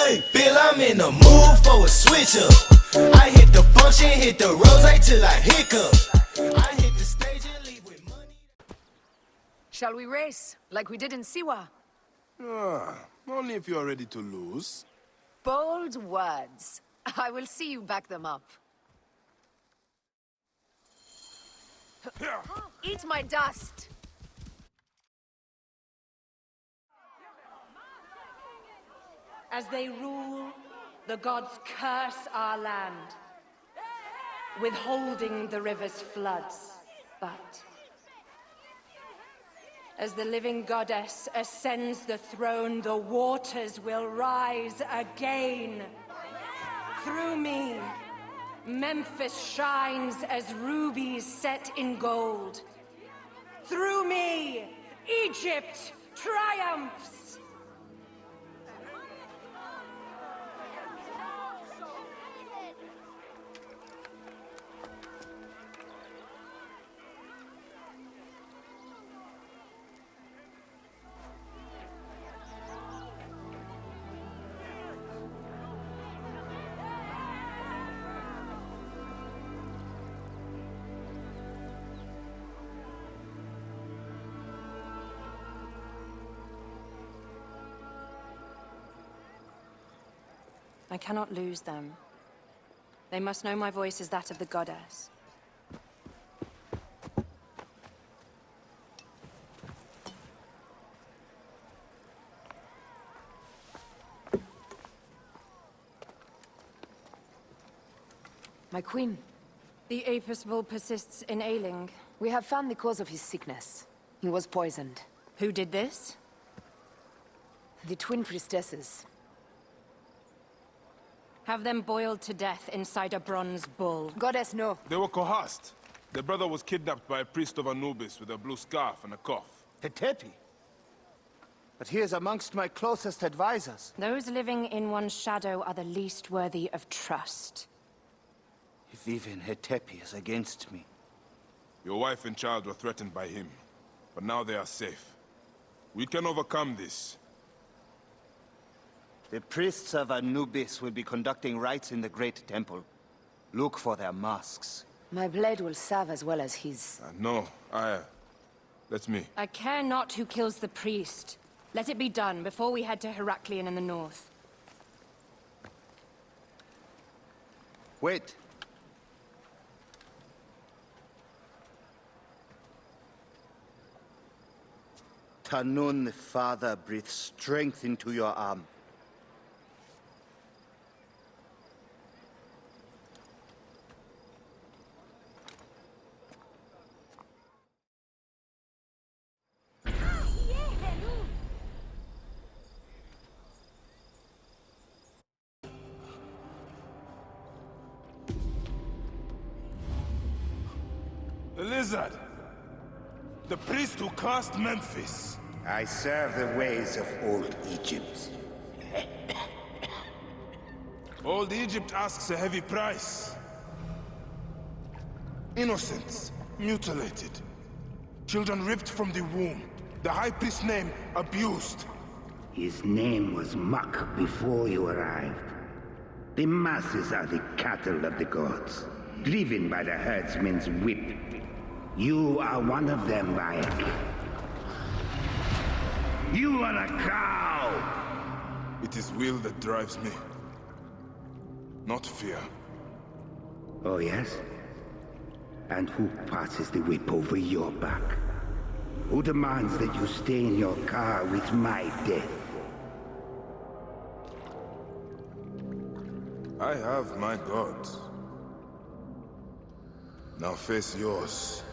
Hey, Bill, I'm in the mood for a switch up. I hit the function, hit the rose till I hiccup. I hit the stage and leave with money. Shall we race, like we did in Siwa? Only if you're ready to lose. Bold words. I will see you back them up. Eat my dust! As they rule, the gods curse our land, withholding the river's floods. But as the living goddess ascends the throne, the waters will rise again. Through me, Memphis shines as rubies set in gold. Through me, Egypt triumphs! I cannot lose them. They must know my voice is that of the goddess. My queen, The Apis bull persists in ailing. we have found the cause of his sickness. He was poisoned. Who did this? The twin priestesses. Have them boiled to death inside a bronze bull. Goddess, no. They were coerced. Their brother was kidnapped by a priest of Anubis with a blue scarf and a cough. Hetepi? But he is amongst my closest advisors. Those living in one's shadow are the least worthy of trust. If even Hetepi is against me. Your wife and child were threatened by him, but now they are safe. We can overcome this. The priests of Anubis will be conducting rites in the Great Temple. Look for their masks. My blade will serve as well as his. No, Let me. I care not who kills the priest. Let it be done before we head to Heraklion in the north. Wait. Tanun the Father breathes strength into your arm. The lizard! The priest who cursed Memphis! I serve the ways of old Egypt. Old Egypt asks a heavy price. Innocents, mutilated. Children ripped from the womb. The High Priest's name abused. His name was Muck before you arrived. The masses are the cattle of the gods, driven by the herdsman's whip. You are one of them, Bayek. You are a cow! It is will that drives me, not fear. Oh, yes? And who passes the whip over your back? Who demands that you stay in your car with my death? I have my gods. Now face yours.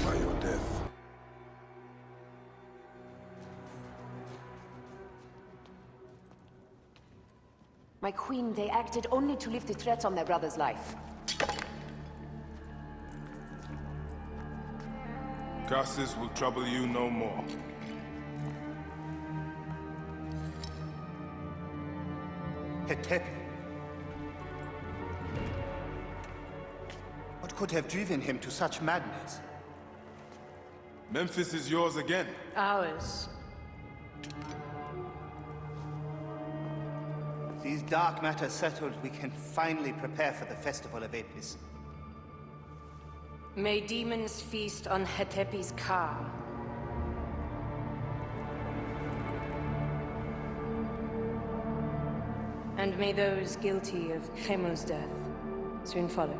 By your death. My queen, they acted only to lift the threat on their brother's life. Curses will trouble you no more. Hetepi. What could have driven him to such madness? Memphis is yours again. Ours. With these dark matters settled, we can finally prepare for the Festival of Apis. May demons feast on Hetepi's car. And may those guilty of Chemo's death soon follow.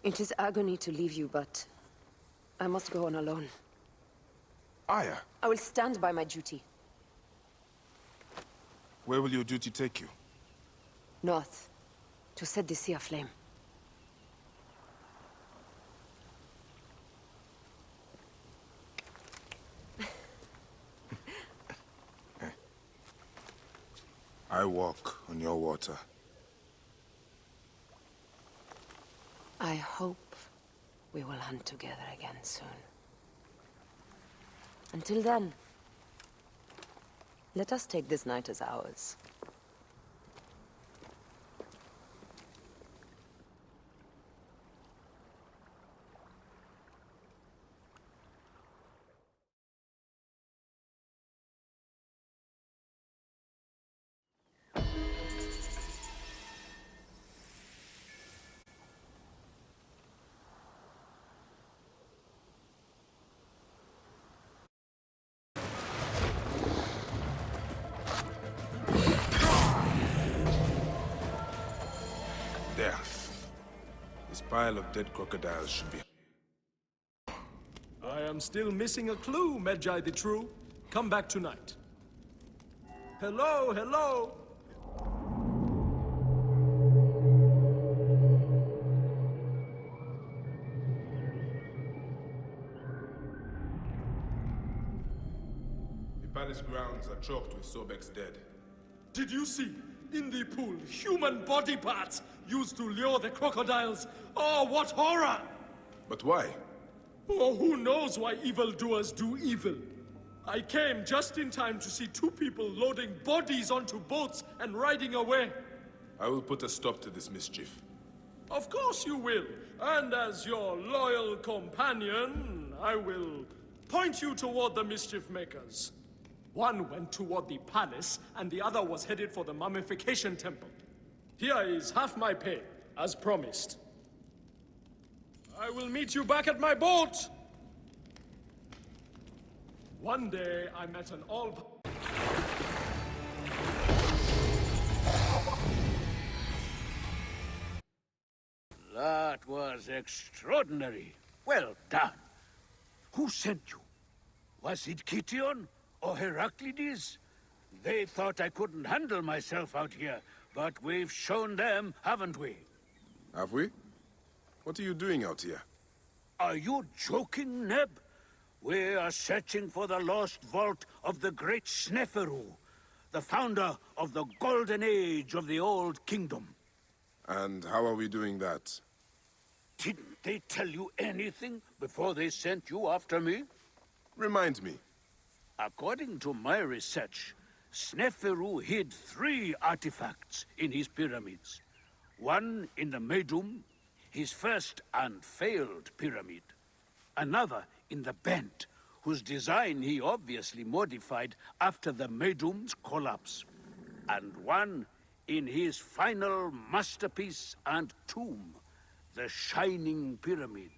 It is agony to leave you, but I must go on alone. Aya, I will stand by my duty. where will your duty take you? North, to set the sea aflame. I walk on your water. I hope we will hunt together again soon. Until then, let us take this night as ours. There. This pile of dead crocodiles should be... I am still missing a clue, Medjay the True. Come back tonight. Hello, hello! The palace grounds are choked with Sobek's dead. Did you see? In the pool, human body parts used to lure the crocodiles. Oh, what horror! But why? Oh, who knows why evildoers do evil? I came just in time to see two people loading bodies onto boats and riding away. I will put a stop to this mischief. Of course you will. And as your loyal companion, I will point you toward the mischief makers. One went toward the palace, and the other was headed for the mummification temple. Here is half my pay, as promised. I will meet you back at my boat! One day, I met an all... That was extraordinary. Well done. Who sent you? Was it Kition or Heraclides? They thought I couldn't handle myself out here, but we've shown them, haven't we? Have we? What are you doing out here? Are you joking, Neb? We are searching for the lost vault of the great Sneferu, the founder of the golden age of the Old Kingdom. And how are we doing that? Didn't they tell you anything before they sent you after me? Remind me. According to my research, Sneferu hid 3 artifacts in his pyramids. One in the Medum, his first and failed pyramid. Another in the Bent, whose design he obviously modified after the Medum's collapse. And one in his final masterpiece and tomb, the Shining Pyramid.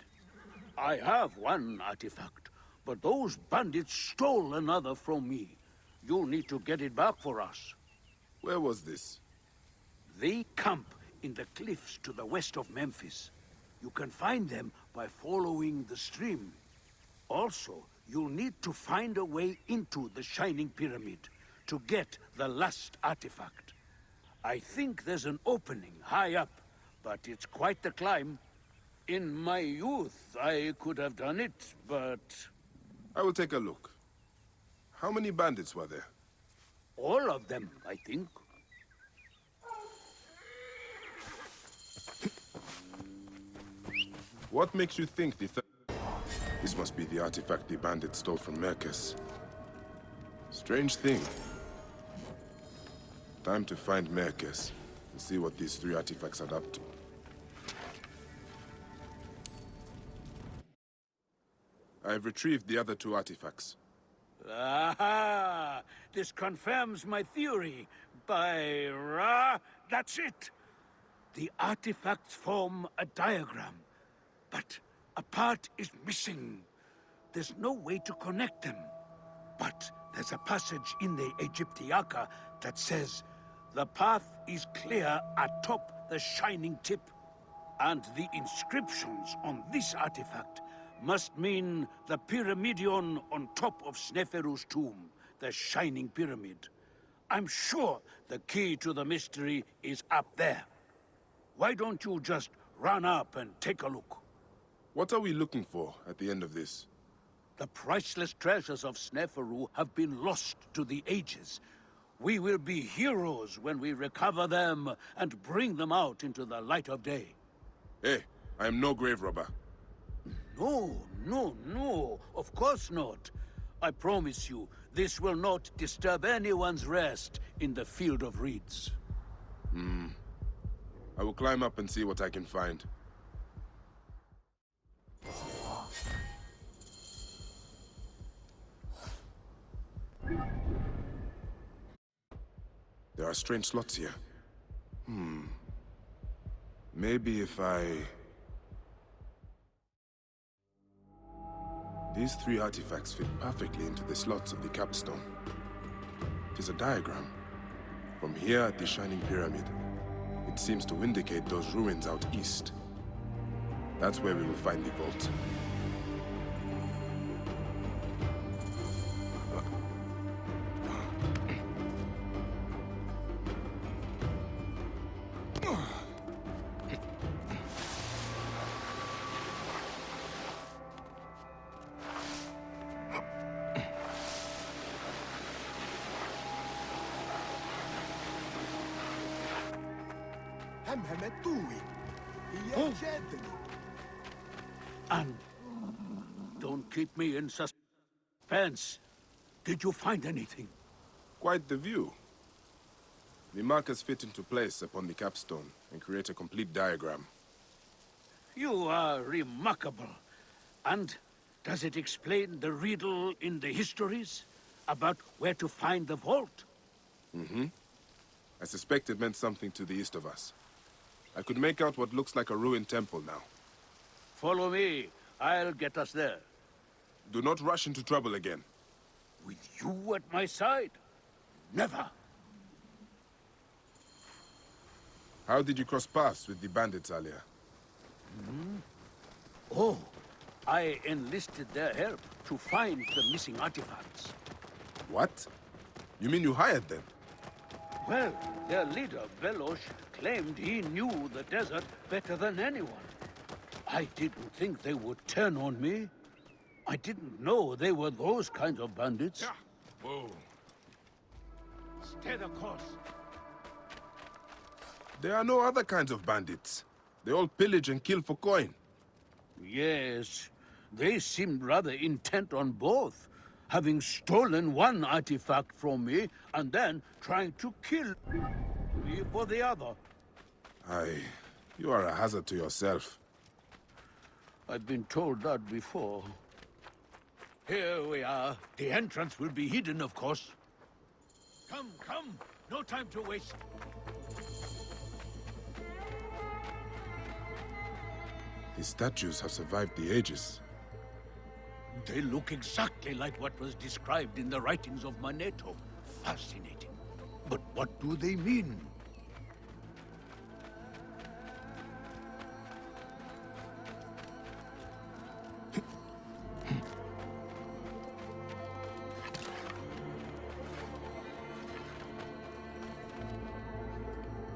I have one artifact, but those bandits stole another from me. You'll need to get it back for us. Where was this? They camp in the cliffs to the west of Memphis. You can find them by following the stream. Also, you'll need to find a way into the Shining Pyramid to get the last artifact. I think there's an opening high up, but it's quite the climb. In my youth, I could have done it, but... I will take a look. How many bandits were there? all of them, I think. What makes you think the This must be the artifact the bandits stole from Mercus. Strange thing. Time to find Mercus and see what these 3 artifacts add up to. I have retrieved the other 2 artifacts. Aha! This confirms my theory. By Ra, that's it! The artifacts form a diagram, but a part is missing. There's no way to connect them. But there's a passage in the Egyptiaca that says, the path is clear atop the shining tip. And the inscriptions on this artifact must mean the Pyramidion on top of Sneferu's tomb, the Shining Pyramid. I'm sure the key to the mystery is up there. Why don't you just run up and take a look? What are we looking for at the end of this? The priceless treasures of Sneferu have been lost to the ages. We will be heroes when we recover them and bring them out into the light of day. Hey, I am no grave robber. No, of course not. I promise you, this will not disturb anyone's rest in the Field of Reeds. I will climb up and see what I can find. There are strange slots here. Maybe if I... These 3 artifacts fit perfectly into the slots of the capstone. It is a diagram. From here at the Shining Pyramid, it seems to indicate those ruins out east. That's where we will find the vault. And don't keep me in suspense. Did you find anything? Quite the view. The markers fit into place upon the capstone and create a complete diagram. You are remarkable. And does it explain the riddle in the histories about where to find the vault? I suspect it meant something to the east of us. I could make out what looks like a ruined temple now. Follow me. I'll get us there. Do not rush into trouble again. With you at my side? Never. How did you cross paths with the bandits earlier? Oh, I enlisted their help to find the missing artifacts. What? You mean you hired them? Well, their leader, Velosh, claimed he knew the desert better than anyone. I didn't think they would turn on me. I didn't know they were those kinds of bandits. Whoa. Stay the course. There are no other kinds of bandits. They all pillage and kill for coin. Yes, they seemed rather intent on both. having stolen one artifact from me and then trying to kill me for the other. Aye, you are a hazard to yourself. I've been told that before. Here we are. The entrance will be hidden, of course. Come, come! No time to waste. These statues have survived the ages. They look exactly like what was described in the writings of Manetho. Fascinating. But what do they mean?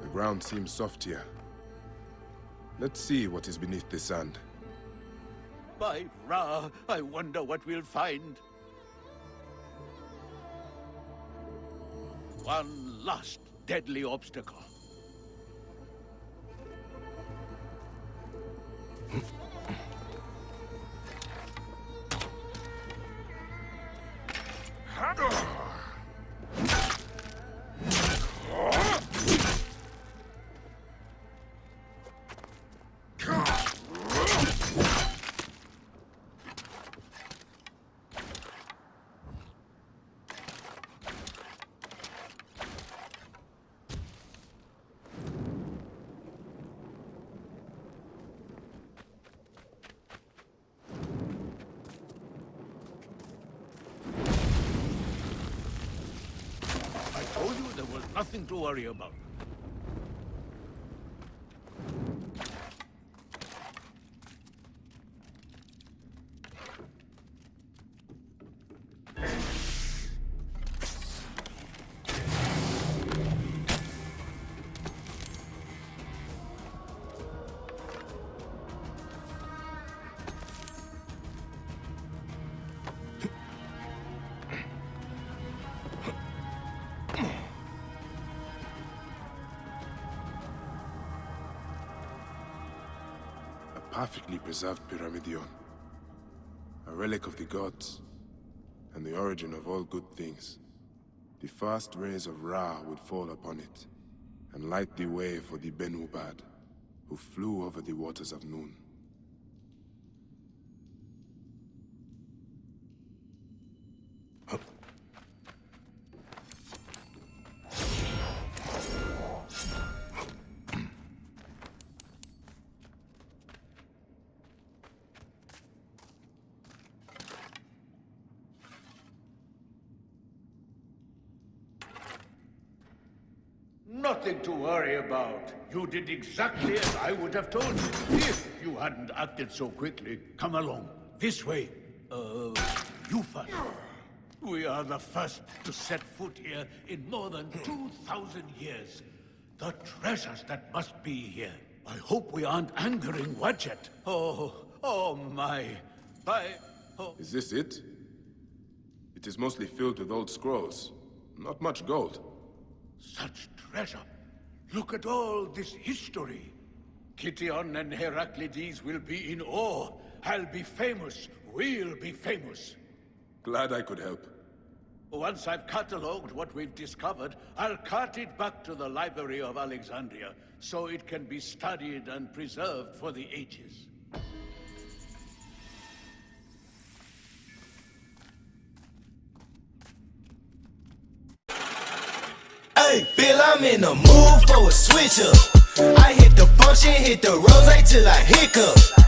The ground seems soft here. Let's see what is beneath the sand. By Ra, I wonder what we'll find. One last deadly obstacle. I told you there was nothing to worry about. Perfectly preserved Pyramidion. A relic of the gods, and the origin of all good things. The first rays of Ra would fall upon it, and light the way for the Benubad, who flew over the waters of Noon. Nothing to worry about. You did exactly as I would have told you, if you hadn't acted so quickly. Come along. This way. You first. We are the first to set foot here in more than 2,000 years. The treasures that must be here. I hope we aren't angering Wadjet. Oh my. Is this it? It is mostly filled with old scrolls. Not much gold. Such treasure. Look at all this history. Kition and Heraclides will be in awe. I'll be famous. We'll be famous. Glad I could help. Once I've catalogued what we've discovered, I'll cart it back to the Library of Alexandria, so it can be studied and preserved for the ages. Hey, Bill, I'm in the mood for a switch up. I hit the function, hit the rose till I hiccup.